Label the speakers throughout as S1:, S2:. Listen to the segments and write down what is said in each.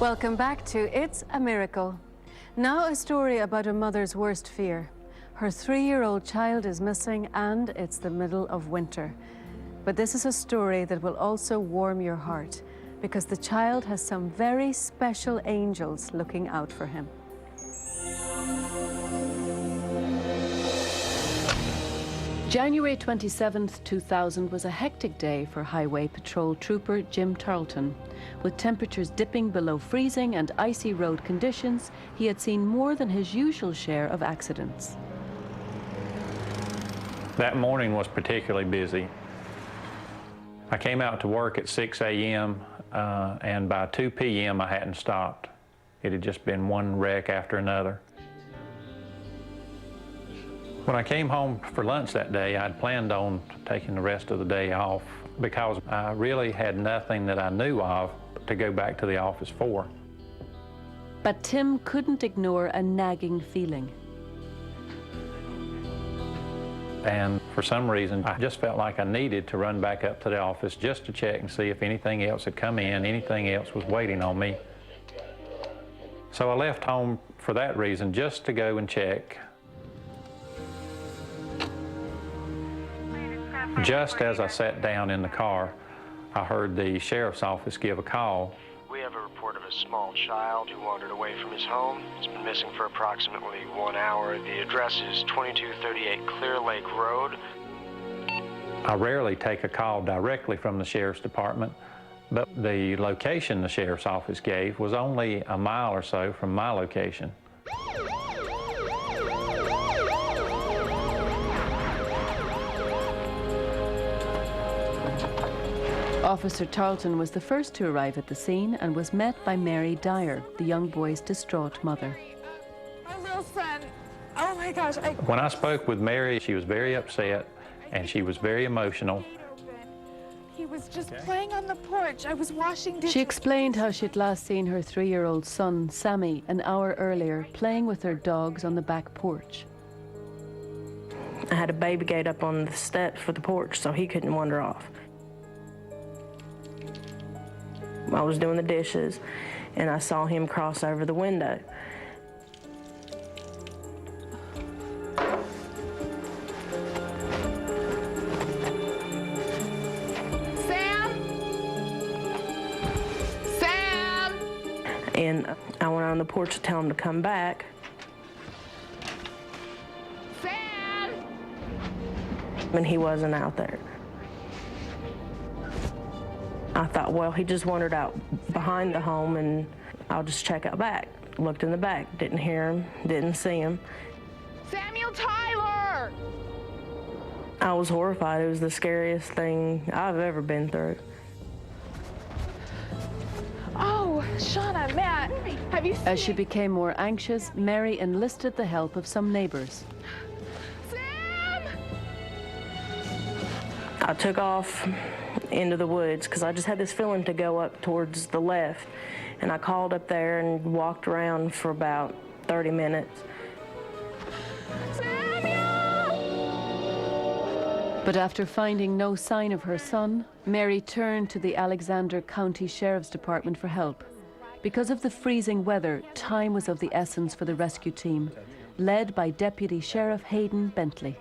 S1: Welcome back to It's a Miracle. Now a story about a mother's worst fear. Her 3-year-old child is missing and it's the middle of winter. But this is a story that will also warm your heart because the child has some very special angels looking out for him. January 27th, 2000 was a hectic day for Highway Patrol Trooper Jim Tarleton. With temperatures dipping below freezing and icy road conditions, he had seen more than his usual share of accidents.
S2: That morning was particularly busy. I came out to work at 6 a.m. And by 2 p.m. I hadn't stopped. It had just been one wreck after another. When I came home for lunch that day, I'd planned on taking the rest of the day off because I really had nothing that I knew of to go back to the office for.
S1: But Tim couldn't ignore a nagging feeling.
S2: And for some reason, I just felt like I needed to run back up to the office just to check and see if anything else had come in, anything else was waiting on me. So I left home for that reason, just to go and check. Just as I sat down in the car, I heard the sheriff's office give a call.
S3: We have a report of a small child who wandered away from his home. He's been missing for approximately 1 hour. The address is 2238 Clear Lake Road.
S2: I rarely take a call directly from the sheriff's department, but the location the sheriff's office gave was only a mile or so from my location.
S1: Officer Tarleton was the first to arrive at the scene and was met by Mary Dyer, the young boy's distraught mother.
S4: My little son, oh my gosh.
S2: When I spoke with Mary, she was very upset and she was very emotional.
S4: He was just playing on the porch. I was washing dishes.
S1: She explained how she'd last seen her 3-year-old son, Sammy, an hour earlier, playing with her dogs on the back porch.
S5: I had a baby gate up on the steps for the porch so he couldn't wander off. I was doing the dishes, and I saw him cross over the window.
S4: Sam! Sam!
S5: And I went on the porch to tell him to come back.
S4: Sam!
S5: And he wasn't out there. I thought, well, he just wandered out behind the home and I'll just check out back. Looked in the back, didn't hear him, didn't see him.
S4: Samuel Tyler!
S5: I was horrified. It was the scariest thing I've ever been through.
S4: Oh, Shauna, Matt, have you seen...
S1: As she became more anxious, Mary enlisted the help of some neighbors.
S4: Sam!
S5: I took off into the woods because I just had this feeling to go up towards the left, and I called up there and walked around for about 30 minutes.
S4: Samuel!
S1: But after finding no sign of her son, Mary turned to the Alexander County Sheriff's Department for help. Because of the freezing weather, time was of the essence for the rescue team, led by Deputy Sheriff Hayden Bentley.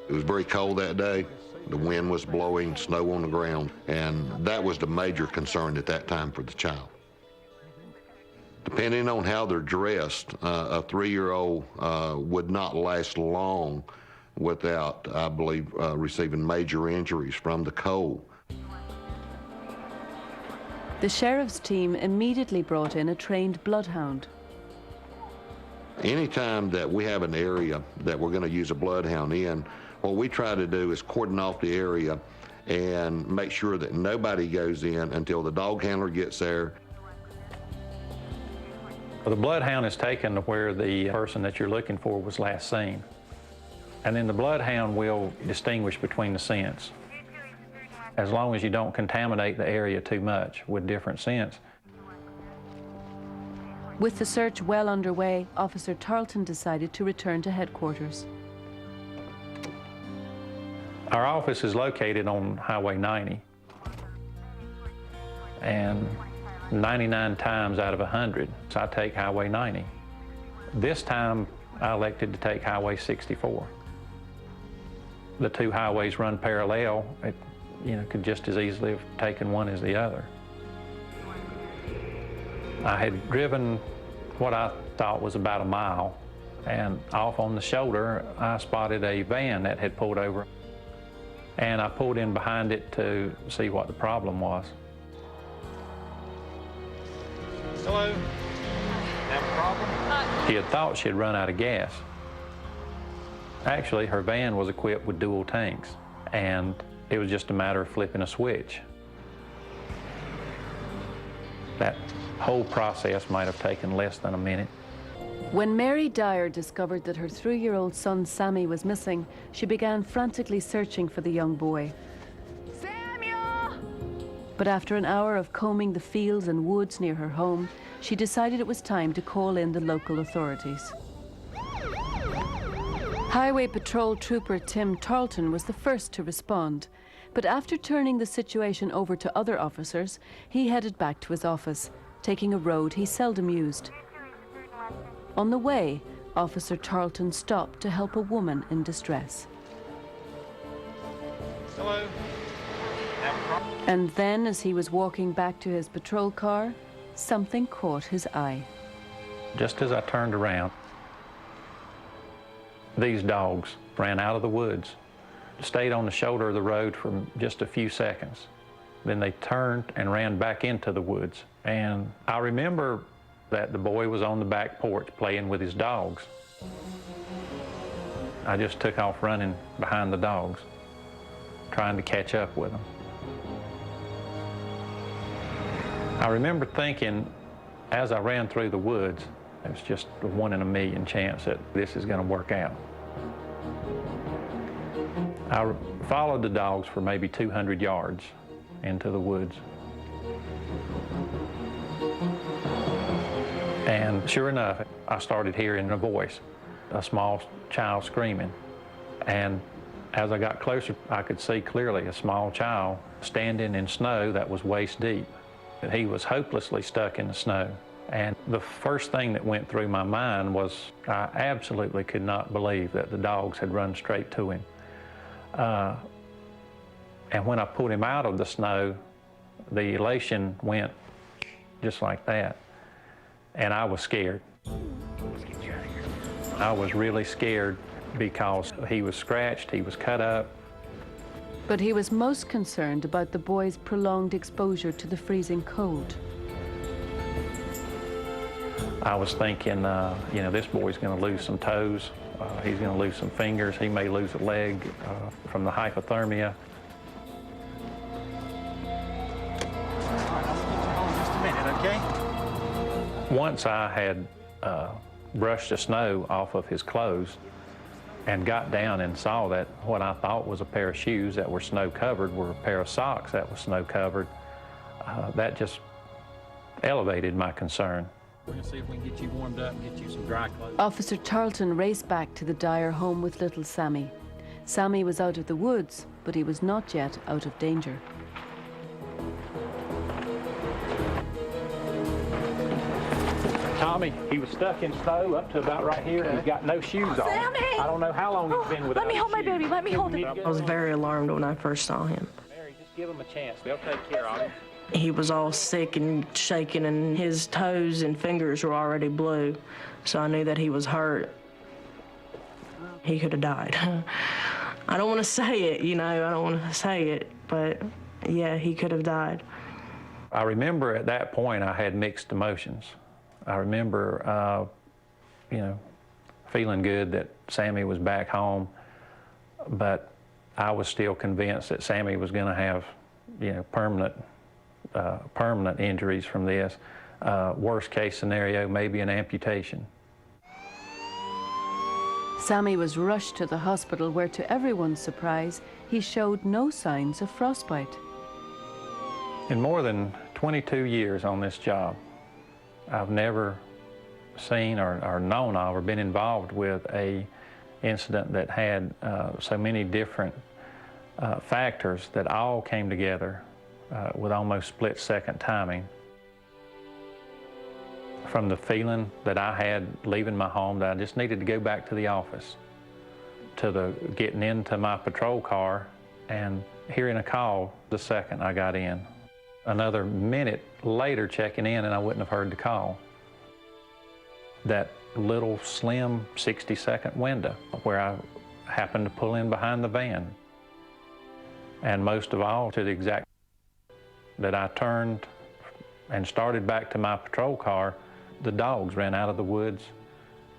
S6: It was very cold that day. The wind was blowing, snow on the ground, and that was the major concern at that time for the child. Depending on how they're dressed, a 3-year-old would not last long without, I believe, receiving major injuries from the cold.
S1: The sheriff's team immediately brought in a trained bloodhound.
S6: Anytime that we have an area that we're going to use a bloodhound in, what we try to do is cordon off the area and make sure that nobody goes in until the dog handler gets there.
S2: The bloodhound is taken to where the person that you're looking for was last seen. And then the bloodhound will distinguish between the scents, as long as you don't contaminate the area too much with different scents.
S1: With the search well underway, Officer Tarleton decided to return to headquarters.
S2: Our office is located on Highway 90. And 99 times out of 100, so I take Highway 90. This time, I elected to take Highway 64. The two highways run parallel. It, could just as easily have taken one as the other. I had driven what I thought was about a mile, and off on the shoulder, I spotted a van that had pulled over, and I pulled in behind it to see what the problem was.
S7: Hello. Have a problem?
S2: She had thought she had run out of gas. Actually, her van was equipped with dual tanks, and it was just a matter of flipping a switch. That whole process might have taken less than a minute.
S1: When Mary Dyer discovered that her 3-year-old son Sammy was missing, she began frantically searching for the young boy.
S4: Samuel!
S1: But after an hour of combing the fields and woods near her home, she decided it was time to call in the local authorities. Highway Patrol Trooper Tim Tarleton was the first to respond, but after turning the situation over to other officers, he headed back to his office, taking a road he seldom used. On the way, Officer Tarleton stopped to help a woman in distress.
S7: Hello. Have a problem?
S1: And then, as he was walking back to his patrol car, something caught his eye.
S2: Just as I turned around, these dogs ran out of the woods, stayed on the shoulder of the road for just a few seconds. Then they turned and ran back into the woods. And I remember that the boy was on the back porch playing with his dogs. I just took off running behind the dogs, trying to catch up with them. I remember thinking, as I ran through the woods, it was just a 1 in a million chance that this is going to work out. I followed the dogs for maybe 200 yards into the woods. And sure enough, I started hearing a voice, a small child screaming. And as I got closer, I could see clearly a small child standing in snow that was waist deep. He was hopelessly stuck in the snow. And the first thing that went through my mind was I absolutely could not believe that the dogs had run straight to him. And when I pulled him out of the snow, the elation went just like that. And I was scared. I was really scared because he was scratched, he was cut up.
S1: But he was most concerned about the boy's prolonged exposure to the freezing cold.
S2: I was thinking, this boy's going to lose some toes. He's going to lose some fingers. He may lose a leg from the hypothermia. Once I had brushed the snow off of his clothes and got down and saw that what I thought was a pair of shoes that were snow-covered were a pair of socks that were snow-covered, that just elevated my concern.
S7: We're going to see if we can get you warmed up and get you some dry clothes.
S1: Officer Tarleton raced back to the Dyer home with little Sammy. Sammy was out of the woods, but he was not yet out of danger.
S2: Tommy, he was stuck in snow up to about right here, and he's got no shoes on.
S4: Sammy!
S2: I don't know how long he's been without
S4: Let me hold my
S2: shoes.
S4: baby. Let me hold him.
S5: I was very alarmed when I first saw him.
S2: Mary, just give him a chance. They'll take care of him.
S5: He was all sick and shaking, and his toes and fingers were already blue, so I knew that he was hurt. He could have died. I don't want to say it, I don't want to say it, but yeah, he could have died.
S2: I remember at that point I had mixed emotions. I remember, feeling good that Sammy was back home, but I was still convinced that Sammy was going to have, permanent injuries from this. Worst case scenario, maybe an amputation.
S1: Sammy was rushed to the hospital where, to everyone's surprise, he showed no signs of frostbite.
S2: In more than 22 years on this job, I've never seen or known of or been involved with a incident that had so many different factors that all came together with almost split-second timing. from the feeling that I had leaving my home that I just needed to go back to the office, to the getting into my patrol car and hearing a call the second I got in. Another minute later checking in and I wouldn't have heard the call. That little slim 60-second window where I happened to pull in behind the van. And most of all, to the exact that I turned and started back to my patrol car, the dogs ran out of the woods,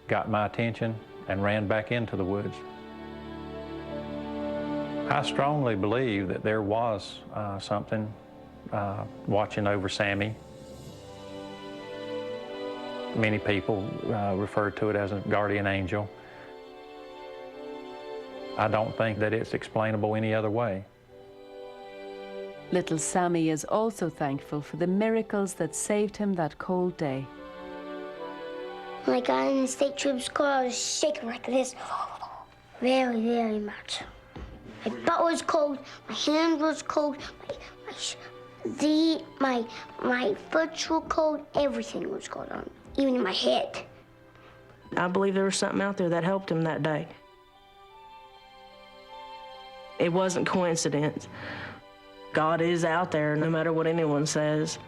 S2: got my attention, and ran back into the woods. I strongly believe that there was something watching over Sammy. Many people refer to it as a guardian angel. I don't think that it's explainable any other way.
S1: Little Sammy is also thankful for the miracles that saved him that cold day.
S8: When I got in the state trooper's car, I was shaking like this, very, very much. My butt was cold, my hand was cold, my foot was cold, everything was cold, even in my head.
S5: I believe there was something out there that helped him that day. It wasn't coincidence. God is out there, no matter what anyone says.